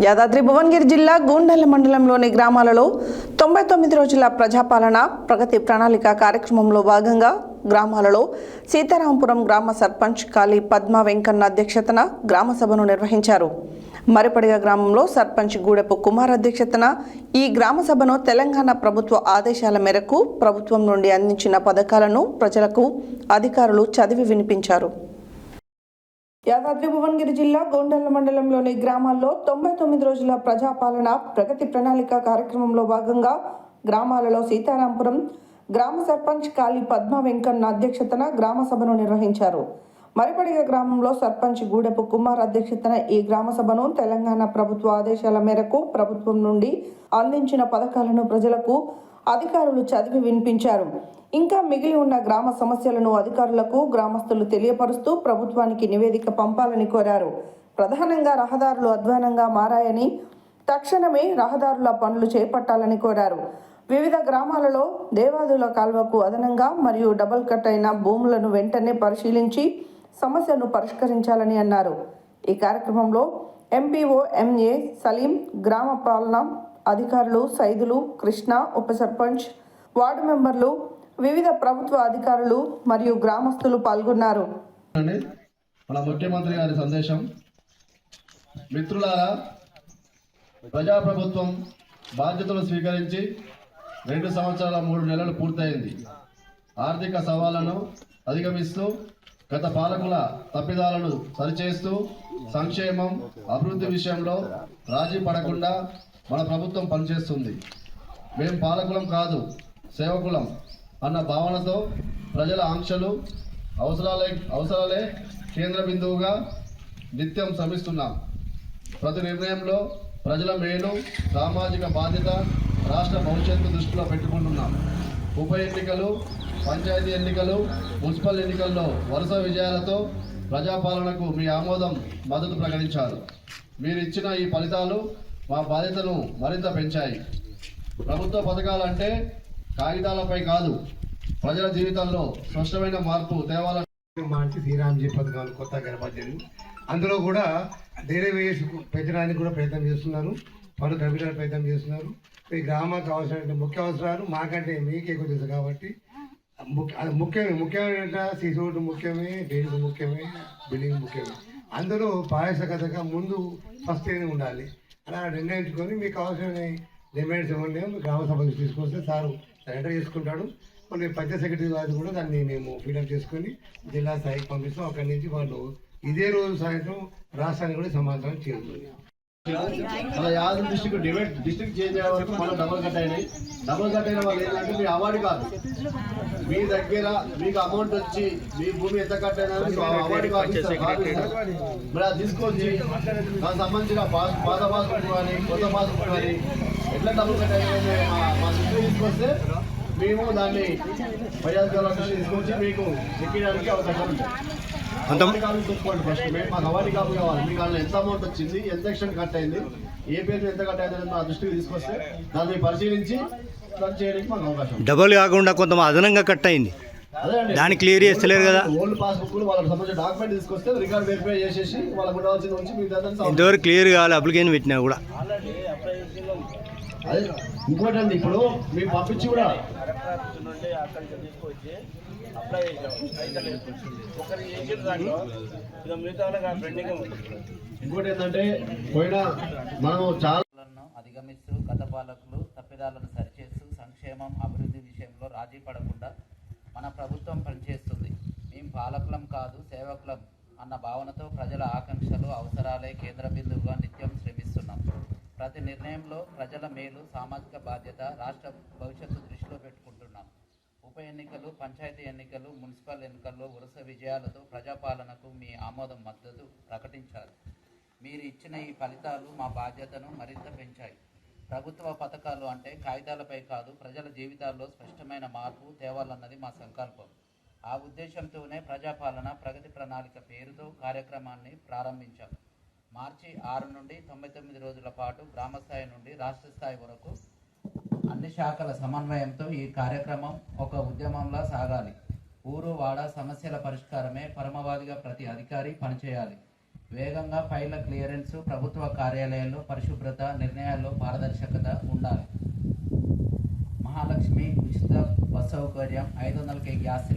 యాదాద్రి భువనగిరి జిల్లా గూండెల మండలంలోని గ్రామాలలో 99 రోజుల ప్రజాపాలన ప్రగతి ప్రణాళిక కార్యక్రమంలో భాగంగా గ్రామాలలో సీతారాంపురం గ్రామ సర్పంచ్ కాళీ పద్మ వెంకన్న అధ్యక్షతన గ్రామ సభను నిర్వహించారు. మరిపడిగ గ్రామంలో సర్పంచ్ గూడెపు కుమార్ అధ్యక్షతన ఈ గ్రామ సభను తెలంగాణ ప్రభుత్వ ఆదేశాల మేరకు ప్రభుత్వం నుండి అందించిన పథకాలను ప్రజలకు అధికారులు చదివి వినిపించారు. యాదాద్రి భువనగిరి జిల్లా గూండెల మండలంలోని గ్రామాల్లో 99 రోజుల ప్రజాపాలన ప్రగతి ప్రణాళిక కార్యక్రమంలో భాగంగా గ్రామాలలో సీతారాంపురం గ్రామ సర్పంచ్ కాళీ పద్మ వెంకన్న అధ్యక్షతన గ్రామ సభను నిర్వహించారు. మరిపడిగ గ్రామంలో సర్పంచ్ గూడెపు కుమార్ అధ్యక్షతన ఈ గ్రామ సభను తెలంగాణ ప్రభుత్వ ఆదేశాల మేరకు ప్రభుత్వం నుండి అందించిన పథకాలను ప్రజలకు అధికారులు చదివి వినిపించారు. ఇంకా మిగిలి ఉన్న గ్రామ సమస్యలను అధికారులకు గ్రామస్తులు తెలియపరుస్తూ ప్రభుత్వానికి నివేదిక పంపాలని కోరారు. ప్రధానంగా రహదారులు అధ్వానంగా మారాయని, తక్షణమే రహదారుల పనులు చేపట్టాలని కోరారు. వివిధ గ్రామాలలో దేవాదుల కాల్వకు అదనంగా మరియు డబుల్ కట్ అయిన భూములను వెంటనే పరిశీలించి సమస్యను పరిష్కరించాలని అన్నారు. ఈ కార్యక్రమంలో ఎంపీఓ ఎంఏ సలీం, గ్రామ పాలన అధికారులు సైదులు, కృష్ణ, ఉప సర్పంచ్, వార్డు మెంబర్లు, వివిధ ప్రభుత్వ అధికారులు మరియు గ్రామస్తులు పాల్గొన్నారు. మన ముఖ్యమంత్రి గారి సందేశం. మిత్రులారా, ప్రజాప్రభుత్వం బాధ్యతలు స్వీకరించి 2 సంవత్సరాల 3 నెలలు పూర్తయింది. ఆర్థిక సవాళ్లను అధిగమిస్తూ గత పాలకుల తప్పిదాలను సరిచేస్తూ సంక్షేమం, అభివృద్ధి విషయంలో రాజీ పడకుండా మన ప్రభుత్వం పనిచేస్తుంది. మేము పాలకులం కాదు, సేవకులం అన్న భావనతో ప్రజల ఆంక్షలు, అవసరాలే కేంద్ర బిందువుగా నిత్యం శ్రమిస్తున్నాం. ప్రతి నిర్ణయంలో ప్రజల మేలు, సామాజిక బాధ్యత, రాష్ట్ర భవిష్యత్తు దృష్టిలో పెట్టుకుంటున్నాం. ఉప ఎన్నికలు, పంచాయతీ ఎన్నికలు, మున్సిపల్ ఎన్నికల్లో వరుస విజయాలతో ప్రజాపాలనకు మీ ఆమోదం, మద్దతు ప్రకటించారు. మీరు ఇచ్చిన ఈ ఫలితాలు మా బాధ్యతను మరింత పెంచాయి. ప్రభుత్వ పథకాలంటే కాగితాలపై కాదు, ప్రజల జీవితాల్లో స్పష్టమైన మార్పు తేవాలని మార్చి శ్రీరామ్జీ పథకాలు కొత్తగా కనపడ్డాయి. అందులో కూడా డైరీ వేసి పెంచడానికి కూడా ప్రయత్నం చేస్తున్నారు, పలు కమిటీలు ప్రయత్నం చేస్తున్నారు. ఈ గ్రామానికి అవసరమైన ముఖ్య అవసరాలు మాకంటే మీకు ఎక్కువ తెలుసు కాబట్టి ముఖ్యమైన సీసీ రోడ్డు ముఖ్యమే, డ్రైనేజ్ ముఖ్యమే, బిల్డింగ్ ముఖ్యమే. అందరూ పారదర్శకతగా ముందు ఫస్ట్ ఉండాలి. అలా నిర్ణయించుకొని మీకు అవసరమైన డిమాండ్స్ ఏమన్నా గ్రామ సభకు తీసుకొస్తే సారు ఎంటర్ చేసుకుంటాడు. కొన్ని పంచాయత్ సెక్రటరీ వారు కూడా దాన్ని మేము ఫీడప్ చేసుకొని జిల్లా స్థాయికి పంపిస్తాం. అక్కడి నుంచి వాళ్ళు ఇదే రోజు సాయంత్రం రాష్ట్రానికి కూడా సమాధానం చేరుతుంది. మన యాదవ్ డిస్ట్రిక్ట్ చేంజ్ అయ్యే వరకు మనం డబుల్ కట్ అయినాయి. డబుల్ కట్ అయిన వాళ్ళు ఏంటంటే మీ అవార్డు కాదు, మీ దగ్గర మీకు అమౌంట్ వచ్చి మీ భూమి ఎంత కట్ అయినా అవార్డు కాదు. మరి అది తీసుకొచ్చి దానికి సంబంధించిన పాత పాస్బుక్ కానీ కొత్త పాస్బుక్ కానీ ఎట్లా డబుల్ కట్ అయినా మా దృష్టికి తీసుకొస్తే మేము దాన్ని వైఎస్ఆర్ దృష్టి తీసుకొచ్చి మీకు ఎక్కడానికి అవకాశం ఉంటుంది. చూసుకోండి ఫస్ట్. మాకు అవార్డు కాపు కావాలి. మీకు అందులో ఎంత అమౌంట్ వచ్చింది, ఎంత ఎక్షన్ కట్ అయింది, ఏ పేరు ఎంత కట్ అయింది మా దృష్టికి తీసుకొస్తే దాన్ని పరిశీలించి దాన్ని చేయడానికి మాకు అవకాశం. డబుల్ కాకుండా కొంత అదనంగా కట్ అయింది, దాన్ని క్లియర్ చేస్తలేరు కదా. ఓల్డ్ పాస్బుక్ వాళ్ళకి సంబంధించిన డాక్యుమెంట్ తీసుకొస్తే రికార్డ్ వెరిఫై చేసేసి వాళ్ళకి ఉండవలసింది ఉంచి మీకు ఇంతవరకు క్లియర్ కావాలి. అప్లికేషన్ పెట్టినా కూడా అదే ఇంకోటి అండి, ఇప్పుడు మేము పంపించి కూడా ఇంకోటి ఏంటంటే పోయినా మనం చాలా అధిగమిస్తూ గత పాలకులు తప్పిదాలను సరిచేస్తూ సంక్షేమం, అభివృద్ధి విషయంలో రాజీ పడకుండా మన ప్రభుత్వం పనిచేస్తుంది. మేము పాలకులం కాదు, సేవకులం అన్న భావనతో ప్రజల ఆకాంక్షలు, అవసరాలే కేంద్ర బిందువుగా నిత్యం శ్రమిస్తున్నాం. ప్రతి నిర్ణయంలో ప్రజల మేలు, సామాజిక బాధ్యత, రాష్ట్ర భవిష్యత్తు దృష్టిలో పెట్టుకుంటున్నాం. ఉప ఎన్నికలు, పంచాయతీ ఎన్నికలు, మున్సిపల్ ఎన్నికల్లో వరుస విజయాలతో ప్రజాపాలనకు మీ ఆమోదం, మద్దతు ప్రకటించారు. మీరు ఇచ్చిన ఈ ఫలితాలు మా బాధ్యతను మరింత పెంచాయి. ప్రభుత్వ పథకాలు అంటే కాగితాలపై కాదు, ప్రజల జీవితాల్లో స్పష్టమైన మార్పు తేవాలన్నది మా సంకల్పం. ఆ ఉద్దేశంతోనే ప్రజాపాలన ప్రగతి ప్రణాళిక పేరుతో కార్యక్రమాన్ని ప్రారంభించాం. మార్చి 6 నుండి 99 రోజుల పాటు గ్రామస్థాయి నుండి రాష్ట్ర స్థాయి వరకు అన్ని శాఖల సమన్వయంతో ఈ కార్యక్రమం ఒక ఉద్యమంలా సాగాలి. ఊరు వాడ సమస్యల పరిష్కారమే పరమవాదిగా ప్రతి అధికారి పనిచేయాలి. వేగంగా ఫైళ్ల క్లియరెన్స్, ప్రభుత్వ కార్యాలయాల్లో పరిశుభ్రత, నిర్ణయాల్లో పారదర్శకత ఉండాలి. మహాలక్ష్మి ఉచిత బస్ సౌకర్యం, 500కే గ్యాస్